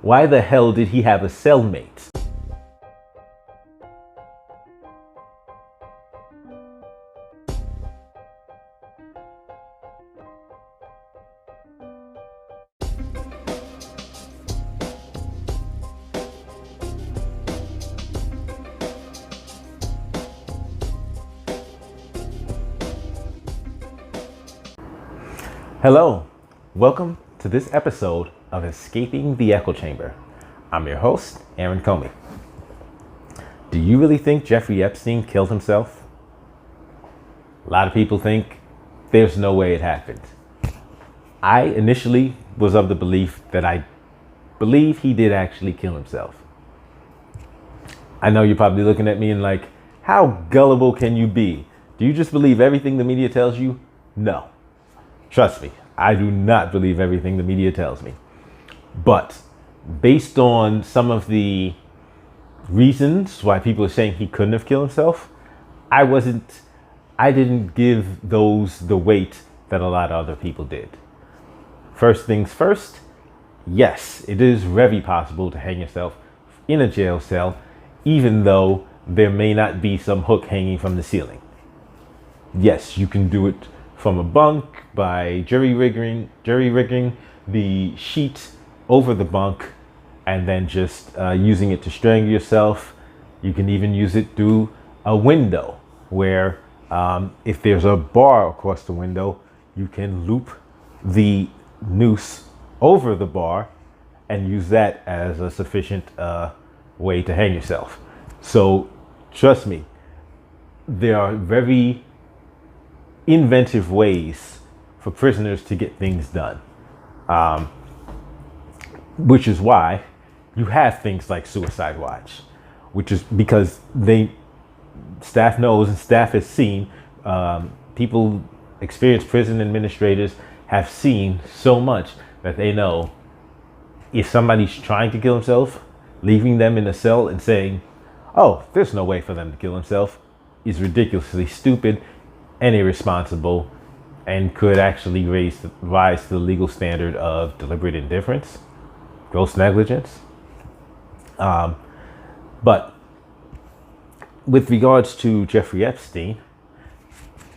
Why the hell did he have a cellmate? Hello, welcome to this episode of Escaping the Echo Chamber. I'm your host, Aaron Comey. Do you really think Jeffrey Epstein killed himself? A lot of people think there's no way it happened. I initially was of the belief that I believe he did actually kill himself. I know you're probably looking at me and like, how gullible can you be? Do you just believe everything the media tells you? No. Trust me, I do not believe everything the media tells me. But based on some of the reasons why people are saying he couldn't have killed himself, I didn't give those the weight that a lot of other people did. First things first, yes, it is very possible to hang yourself in a jail cell, even though there may not be some hook hanging from the ceiling. Yes, you can do it from a bunk by jury rigging the sheet over the bunk and then just using it to strangle yourself. You can even use it through a window where if there's a bar across the window, you can loop the noose over the bar and use that as a sufficient way to hang yourself. So trust me, there are very inventive ways for prisoners to get things done, which is why you have things like Suicide Watch, which is because staff knows and staff has seen, people, experienced prison administrators have seen so much that they know if somebody's trying to kill himself, leaving them in a cell and saying, oh, there's no way for them to kill himself, is ridiculously stupid and irresponsible and could actually rise to the legal standard of deliberate indifference, gross negligence. But with regards to Jeffrey Epstein,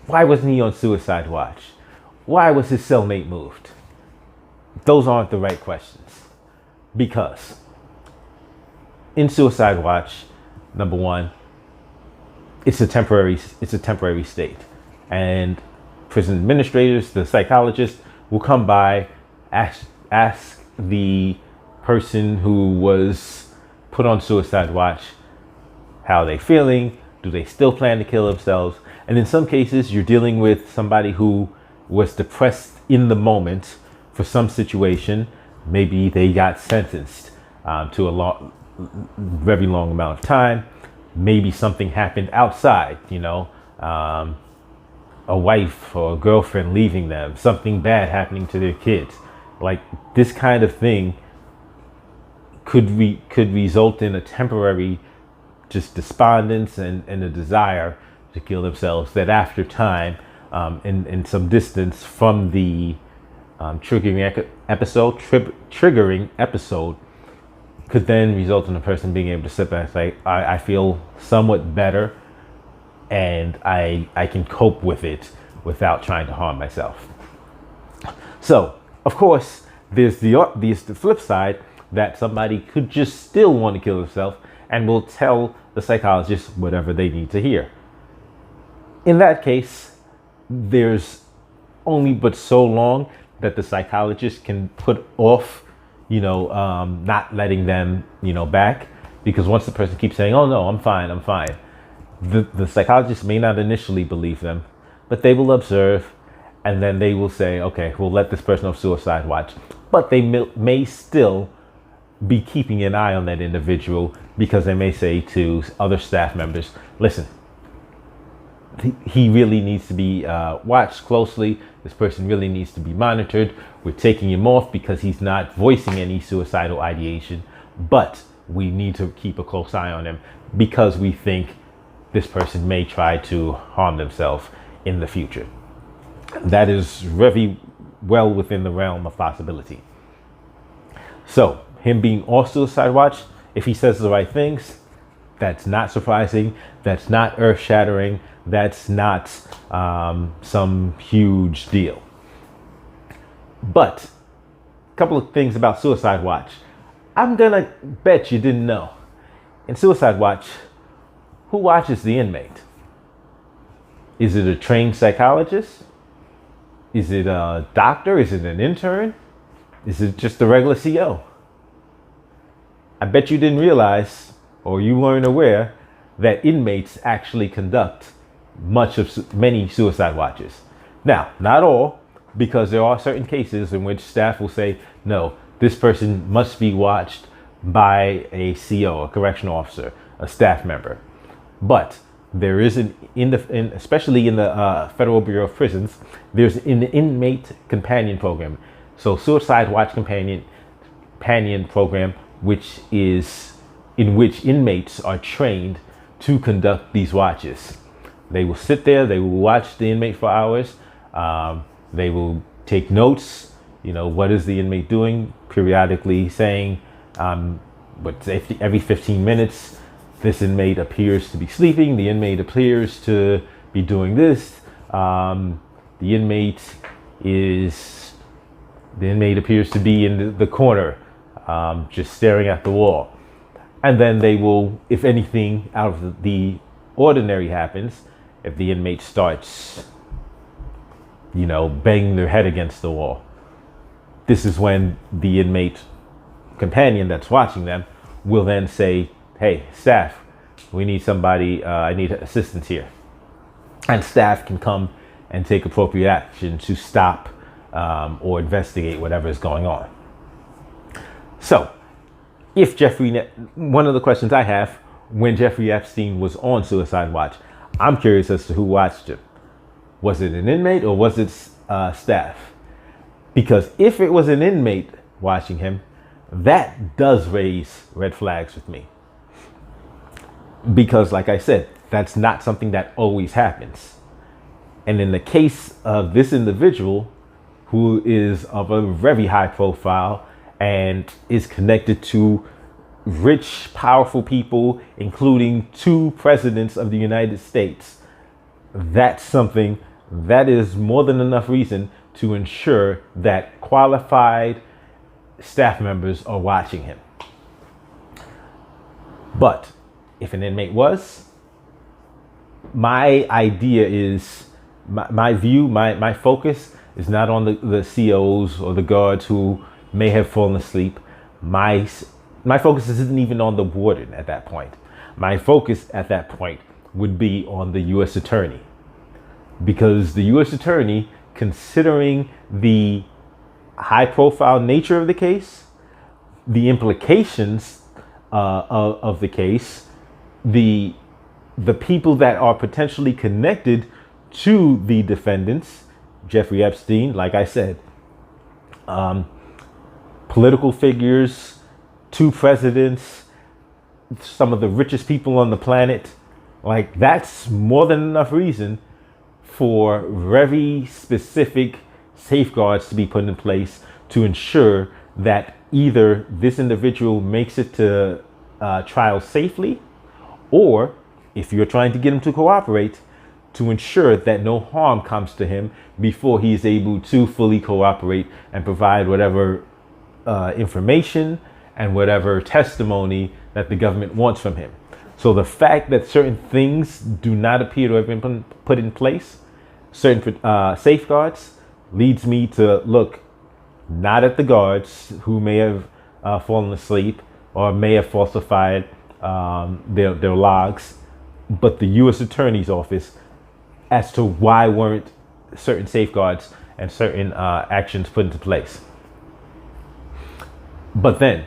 why wasn't he on Suicide Watch? Why was his cellmate moved? Those aren't the right questions. Because in Suicide Watch, number one, it's a temporary state. And prison administrators, the psychologists, will come by, ask the person who was put on Suicide Watch how they feeling, do they still plan to kill themselves? And in some cases, you're dealing with somebody who was depressed in the moment for some situation. Maybe they got sentenced to a very long amount of time. Maybe something happened outside, a wife or a girlfriend leaving them, something bad happening to their kids. Like this kind of thing could result in a temporary just despondence and a desire to kill themselves that after time and some distance from the triggering episode could then result in a person being able to sit back and say, I feel somewhat better and I can cope with it without trying to harm myself. So, of course, there's the flip side that somebody could just still want to kill themselves and will tell the psychologist whatever they need to hear. In that case, there's only but so long that the psychologist can put off, not letting them, back. Because once the person keeps saying, oh no, I'm fine. The psychologist may not initially believe them, but they will observe and then they will say, okay, we'll let this person off Suicide Watch. But they may still be keeping an eye on that individual because they may say to other staff members, listen, he really needs to be watched closely. This person really needs to be monitored. We're taking him off because he's not voicing any suicidal ideation, but we need to keep a close eye on him because we think this person may try to harm themselves in the future. That is very well within the realm of possibility. So him being on suicide watch, if he says the right things, that's not surprising. That's not earth shattering. That's not some huge deal. But a couple of things about suicide watch. I'm gonna bet you didn't know. In suicide watch, who watches the inmate? Is it a trained psychologist? Is it a doctor? Is it an intern? Is it just a regular CO? I bet you didn't realize, or you weren't aware, that inmates actually conduct many suicide watches. Now, not all, because there are certain cases in which staff will say, no, this person must be watched by a CO, a correctional officer, a staff member. But there is especially in the Federal Bureau of Prisons, there's an inmate companion program. So suicide watch companion program, in which inmates are trained to conduct these watches. They will sit there, they will watch the inmate for hours. They will take notes, what is the inmate doing, periodically saying, but every 15 minutes, this inmate appears to be sleeping, the inmate appears to be doing this, the inmate appears to be in the corner, just staring at the wall. And then they will, if anything out of the ordinary happens, if the inmate starts, banging their head against the wall, this is when the inmate companion that's watching them will then say, hey, staff, we need somebody, I need assistance here. And staff can come and take appropriate action to stop or investigate whatever is going on. So, one of the questions I have, when Jeffrey Epstein was on suicide watch, I'm curious as to who watched him. Was it an inmate or was it staff? Because if it was an inmate watching him, that does raise red flags with me. Because like I said, that's not something that always happens. And in the case of this individual, who is of a very high profile and is connected to rich, powerful people, including 2 presidents of the United States, that's something that is more than enough reason to ensure that qualified staff members are watching him. But if an inmate was, my idea is, my view, my focus is not on the COs or the guards who may have fallen asleep. My focus isn't even on the warden at that point. My focus at that point would be on the U.S. attorney. Because the U.S. attorney, considering the high profile nature of the case, the implications of the case, the people that are potentially connected to the defendants, Jeffrey Epstein, like I said, political figures, 2 presidents, some of the richest people on the planet, like that's more than enough reason for very specific safeguards to be put in place to ensure that either this individual makes it to trial safely, or if you're trying to get him to cooperate, to ensure that no harm comes to him before he is able to fully cooperate and provide whatever information and whatever testimony that the government wants from him. So the fact that certain things do not appear to have been put in place, certain safeguards, leads me to look not at the guards who may have fallen asleep or may have falsified their logs, but the U.S. Attorney's Office as to why weren't certain safeguards and certain actions put into place. But then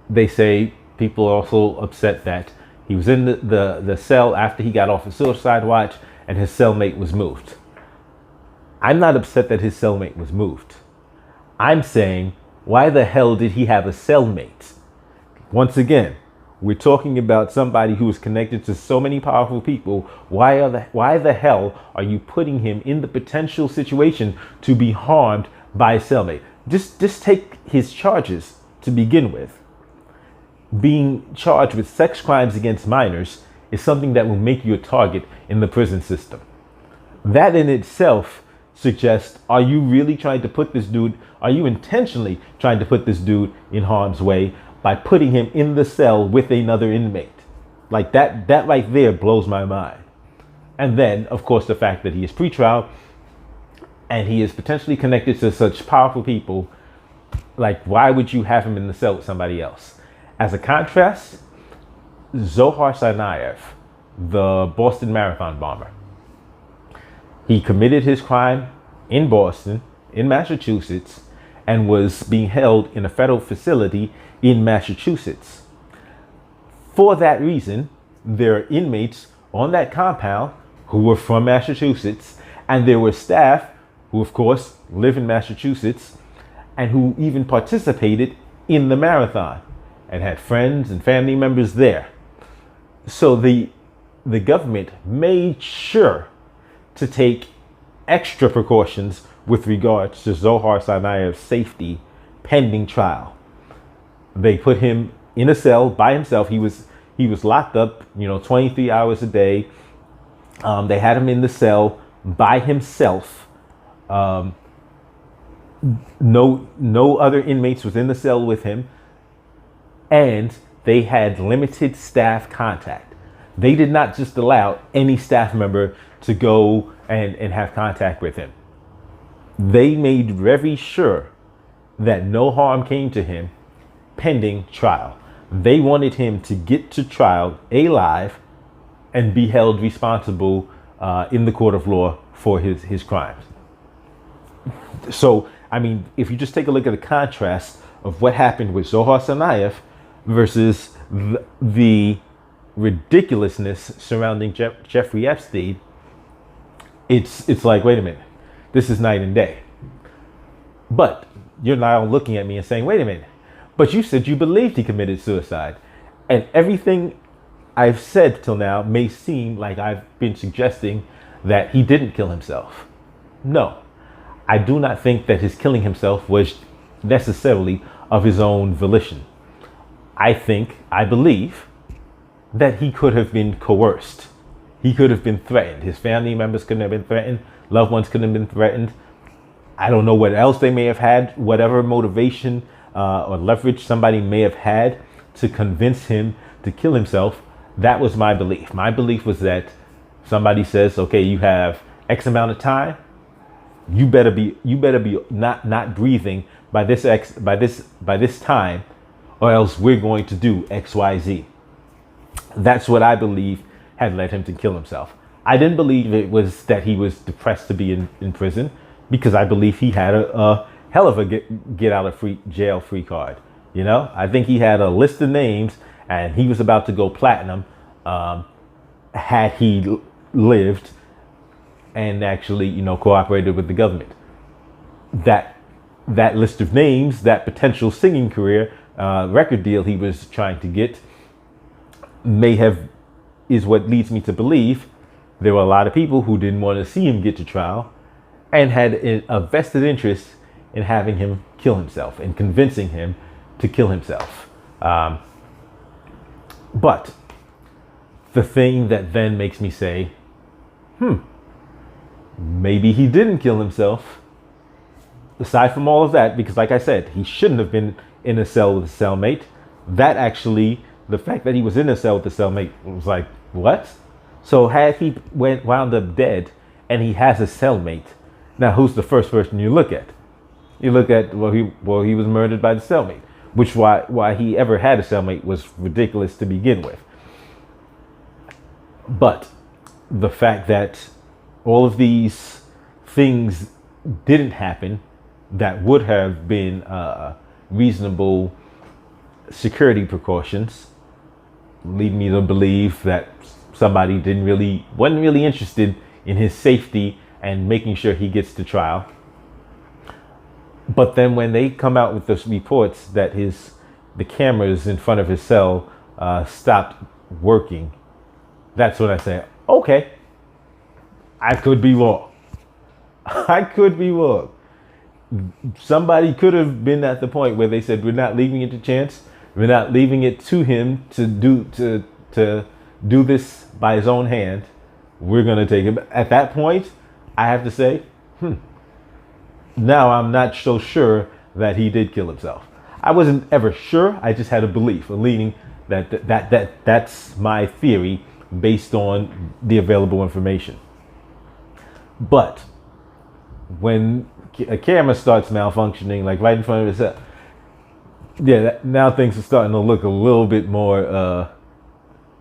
they say people are also upset that he was in the cell after he got off of suicide watch and his cellmate was moved. I'm not upset that his cellmate was moved. I'm saying, why the hell did he have a cellmate? Once again, we're talking about somebody who is connected to so many powerful people. Why the hell are you putting him in the potential situation to be harmed by a cellmate? Just take his charges. to begin with. Being charged with sex crimes against minors is something that will make you a target in the prison system. That in itself suggests, are you really trying to put this dude, are you intentionally trying to put this dude in harm's way by putting him in the cell with another inmate? Like that right there blows my mind. And then, of course, the fact that he is pretrial and he is potentially connected to such powerful people, like why would you have him in the cell with somebody else? As a contrast, Zohar Tsarnaev, the Boston Marathon bomber, he committed his crime in Boston, in Massachusetts, and was being held in a federal facility in Massachusetts. For that reason, there are inmates on that compound who were from Massachusetts, and there were staff who, of course, live in Massachusetts and who even participated in the marathon and had friends and family members there. So the government made sure to take extra precautions with regards to Zohar Tsarnaev's safety pending trial. They put him in a cell by himself. He was locked up, 23 hours a day. They had him in the cell by himself. No other inmates was in the cell with him, and they had limited staff contact. They did not just allow any staff member to go and have contact with him. They made very sure that no harm came to him pending trial. They wanted him to get to trial alive and be held responsible in the court of law for his crimes. So, I mean, if you just take a look at the contrast of what happened with Zohar Tsarnaev versus the ridiculousness surrounding Jeffrey Epstein, it's like, wait a minute, this is night and day. But you're now looking at me and saying, wait a minute, but you said you believed he committed suicide. And everything I've said till now may seem like I've been suggesting that he didn't kill himself. No, I do not think that his killing himself was necessarily of his own volition. I believe that he could have been coerced. He could have been threatened. His family members couldn't have been threatened. Loved ones couldn't have been threatened. I don't know what else they may have had, whatever motivation or leverage somebody may have had to convince him to kill himself. That was my belief. My belief was that somebody says, okay, you have X amount of time. You better be not breathing by this time, or else we're going to do X, Y, Z. That's what I believe had led him to kill himself. I didn't believe it was that he was depressed to be in prison, because I believe he had a hell of a get out of jail free card. I think he had a list of names and he was about to go platinum had he lived and actually, cooperated with the government. That list of names, that potential singing career, record deal he was trying to get is what leads me to believe there were a lot of people who didn't want to see him get to trial and had a vested interest in having him kill himself and convincing him to kill himself. But the thing that then makes me say, maybe he didn't kill himself. Aside from all of that, because like I said, he shouldn't have been in a cell with a cellmate. That actually, the fact that he was in a cell with a cellmate was like, what? So had he wound up dead and he has a cellmate, now who's the first person you look at? You look at, he was murdered by the cellmate, which why he ever had a cellmate was ridiculous to begin with. But the fact that all of these things didn't happen that would have been reasonable security precautions lead me to believe that somebody wasn't really interested in his safety and making sure he gets to trial. But then when they come out with those reports that the cameras in front of his cell stopped working, that's when I say, okay, I could be wrong. I could be wrong. somebody could have been at the point where they said, we're not leaving it to chance. We're not leaving it to him to do this by his own hand. We're going to take him. At that point, I have to say, now I'm not so sure that he did kill himself. I wasn't ever sure. I just had a belief, a leaning that's my theory based on the available information. But when a camera starts malfunctioning, like right in front of us, now things are starting to look a little bit more,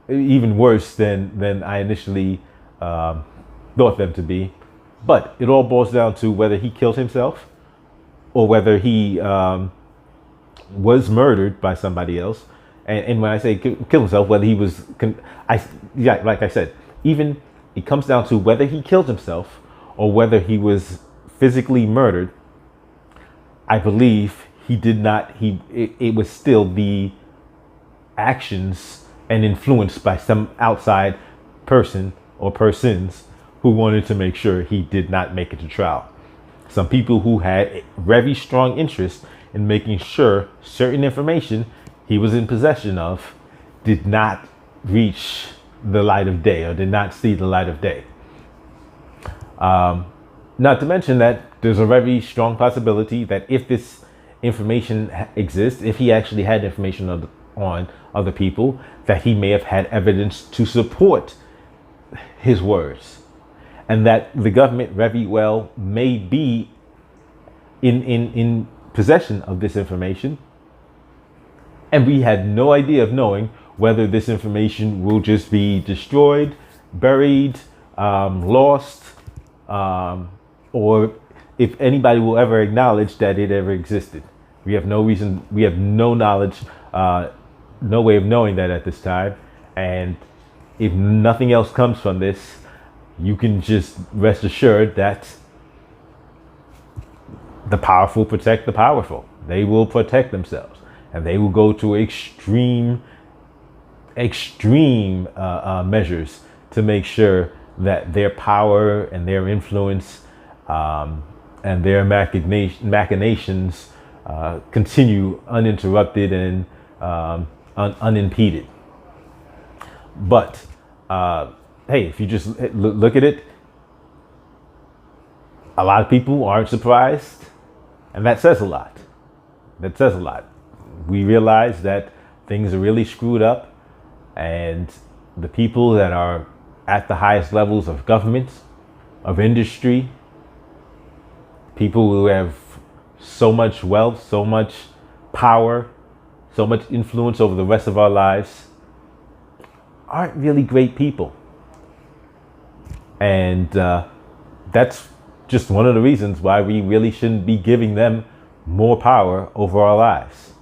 even worse than I initially thought them to be. But it all boils down to whether he killed himself or whether he was murdered by somebody else. And when I say kill himself, whether he was, like I said, even it comes down to whether he killed himself or whether he was physically murdered. I believe he did not. It was still the actions and influenced by some outside person or persons who wanted to make sure he did not make it to trial. Some people who had a very strong interest in making sure certain information he was in possession of did not reach the light of day or did not see the light of day. Not to mention that there's a very strong possibility that if this information exists, if he actually had information on other people, that he may have had evidence to support his words. And that the government very well may be in possession of this information. And we had no idea of knowing whether this information will just be destroyed, buried, lost, or if anybody will ever acknowledge that it ever existed. We have no reason, we have no knowledge, no way of knowing that at this time. And if nothing else comes from this, you can just rest assured that the powerful protect the powerful. They will protect themselves, and they will go to extreme measures to make sure that their power and their influence and their machinations continue uninterrupted and unimpeded. But hey, if you just look at it, a lot of people aren't surprised, and that says a lot. That says a lot. We realize that things are really screwed up, and the people that are at the highest levels of government, of industry, people who have so much wealth, so much power, so much influence over the rest of our lives, aren't really great people. And that's just one of the reasons why we really shouldn't be giving them more power over our lives.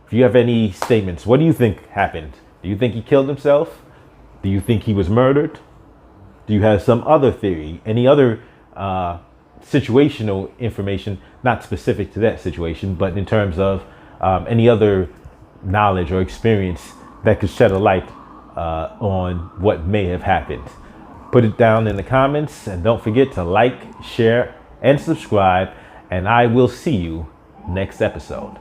If you have any statements, what do you think happened? Do you think he killed himself? Do you think he was murdered? Do you have some other theory? Any other situational information, not specific to that situation, but in terms of any other knowledge or experience that could shed a light on what may have happened? Put it down in the comments, and don't forget to like, share, and subscribe, and I will see you next episode.